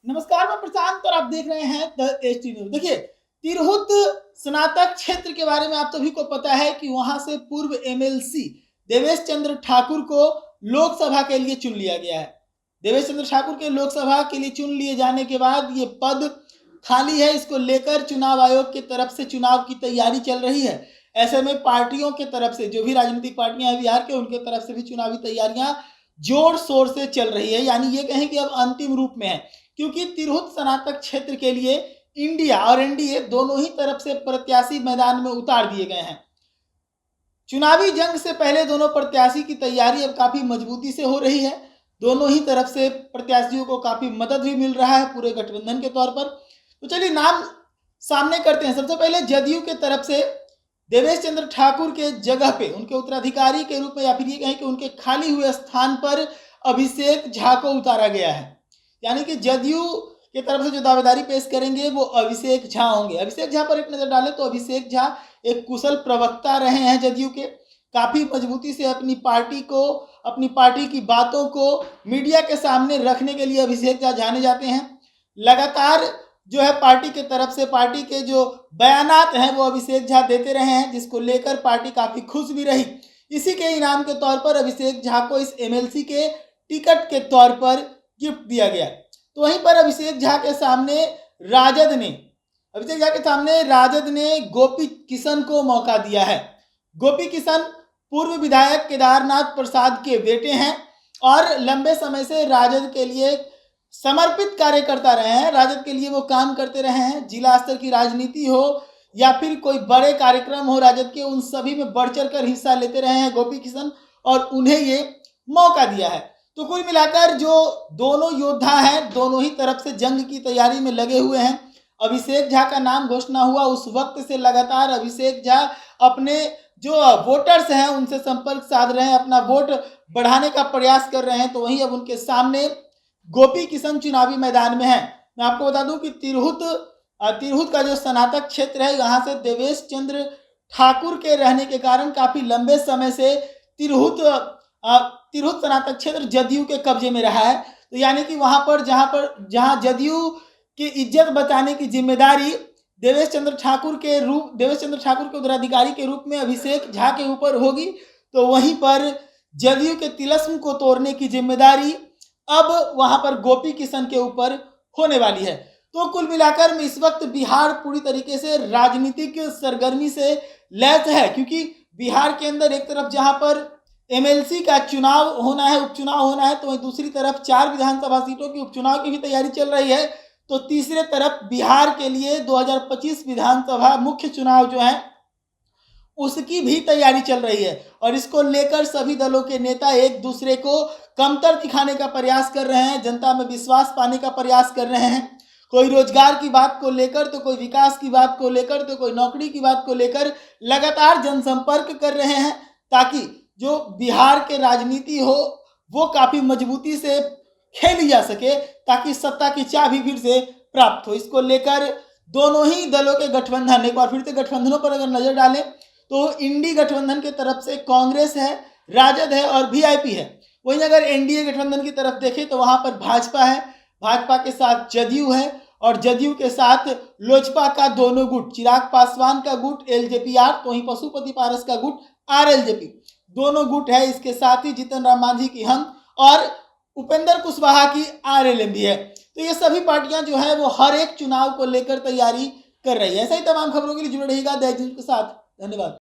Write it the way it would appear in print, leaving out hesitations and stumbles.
नमस्कार, मैं प्रशांत और आप देख रहे हैं द एचटी न्यूज। देखिए, तिरहुत स्नातक क्षेत्र के बारे में आप सभी को पता है कि वहां से पूर्व एमएलसी देवेश चंद्र ठाकुर को लोकसभा के लिए चुन लिया गया है। देवेश चंद्र ठाकुर के लोकसभा के लिए चुन लिए जाने के बाद ये पद खाली है। इसको लेकर चुनाव आयोग की तरफ से चुनाव की तैयारी चल रही है। ऐसे में पार्टियों के तरफ से, जो भी राजनीतिक पार्टियां हैं बिहार के, उनके तरफ से भी चुनावी तैयारियां जोर शोर से चल रही है। यानी ये कहें कि अब अंतिम रूप में है, क्योंकि तिरहुत स्नातक क्षेत्र के लिए इंडिया और एनडीए दोनों ही तरफ से प्रत्याशी मैदान में उतार दिए गए हैं। चुनावी जंग से पहले दोनों प्रत्याशी की तैयारी अब काफी मजबूती से हो रही है। दोनों ही तरफ से प्रत्याशियों को काफी मदद भी मिल रहा है पूरे गठबंधन के तौर पर। तो चलिए नाम सामने करते हैं। सबसे पहले जदयू के तरफ से देवेश चंद्र ठाकुर के जगह पे उनके उत्तराधिकारी के रूप में, या फिर ये कहें कि उनके खाली हुए स्थान पर अभिषेक झा को उतारा गया है। यानी कि जदयू की तरफ से जो दावेदारी पेश करेंगे वो अभिषेक झा होंगे। अभिषेक झा पर एक नजर डालें तो अभिषेक झा एक कुशल प्रवक्ता रहे हैं जदयू के। काफी मजबूती से अपनी पार्टी की बातों को मीडिया के सामने रखने के लिए अभिषेक झा जाने जाते हैं। लगातार जो है पार्टी के तरफ से पार्टी के जो बयानात हैं वो अभिषेक झा देते रहे हैं, जिसको लेकर पार्टी काफी खुश भी रही। इसी के इनाम के तौर पर अभिषेक झा को इस एमएलसी के टिकट के तौर पर गिफ्ट दिया गया। तो वहीं पर अभिषेक झा के सामने राजद ने गोपी किशन को मौका दिया है। गोपी किशन पूर्व विधायक केदारनाथ प्रसाद के बेटे हैं और लंबे समय से राजद के लिए समर्पित कार्यकर्ता रहे हैं। राजद के लिए वो काम करते रहे हैं। जिला स्तर की राजनीति हो या फिर कोई बड़े कार्यक्रम हो राजद के, उन सभी में बढ़ चढ़ कर हिस्सा लेते रहे हैं गोपी किशन, और उन्हें ये मौका दिया है। तो कुल मिलाकर जो दोनों योद्धा हैं, दोनों ही तरफ से जंग की तैयारी में लगे हुए हैं। अभिषेक झा का नाम घोषणा हुआ उस वक्त से लगातार अभिषेक झा अपने जो वोटर्स हैं उनसे संपर्क साध रहे हैं, अपना वोट बढ़ाने का प्रयास कर रहे हैं। तो वहीं अब उनके सामने गोपी किशन चुनावी मैदान में है। मैं आपको बता दूं कि तिरहुत का जो स्नातक क्षेत्र है, यहाँ से देवेश चंद्र ठाकुर के रहने के कारण काफी लंबे समय से तिरहुत स्नातक क्षेत्र जदयू के कब्जे में रहा है। तो यानी कि वहां पर जहां जदयू की इज्जत बचाने की जिम्मेदारी देवेश चंद्र ठाकुर के उत्तराधिकारी के रूप में अभिषेक झा के ऊपर होगी, तो वहीं पर जदयू के तिलस्म को तोड़ने की जिम्मेदारी अब वहां पर गोपी किशन के ऊपर होने वाली है। तो कुल मिलाकर में इस वक्त बिहार पूरी तरीके से राजनीतिक सरगर्मी से लैस है, क्योंकि बिहार के अंदर एक तरफ जहां पर एमएलसी का चुनाव होना है, उपचुनाव होना है, तो दूसरी तरफ 4 विधानसभा सीटों की उपचुनाव की भी तैयारी चल रही है। तो तीसरे तरफ बिहार के लिए 2025 विधानसभा मुख्य चुनाव जो है उसकी भी तैयारी चल रही है, और इसको लेकर सभी दलों के नेता एक दूसरे को कमतर दिखाने का प्रयास कर रहे हैं, जनता में विश्वास पाने का प्रयास कर रहे हैं। कोई रोजगार की बात को लेकर, तो कोई विकास की बात को लेकर, तो कोई नौकरी की बात को लेकर लगातार जनसंपर्क कर रहे हैं, ताकि जो बिहार के राजनीति हो वो काफी मजबूती से खेली जा सके, ताकि सत्ता की चाबी फिर से प्राप्त हो। इसको लेकर दोनों ही दलों के गठबंधन, एक बार फिर से गठबंधनों पर अगर नजर डालें तो इंडी गठबंधन की तरफ से कांग्रेस है, राजद है और वीआईपी है। वहीं अगर एनडीए गठबंधन की तरफ देखें तो वहां पर भाजपा है, भाजपा के साथ जदयू है, और जदयू के साथ लोजपा का दोनों गुट, चिराग पासवान का गुट एलजेपीआर, तो वहीं पशुपति पारस का गुट आरएलजेपी, दोनों गुट है। इसके साथ ही जीतन राम मांझी की हम और उपेंद्र कुशवाहा की आरएलएम भी है। तो ये सभी पार्टियां जो है वो हर एक चुनाव को लेकर तैयारी कर रही है। ऐसा ही तमाम खबरों के लिए जुड़े रहिएगा दैनिक न्यूज के साथ। धन्यवाद।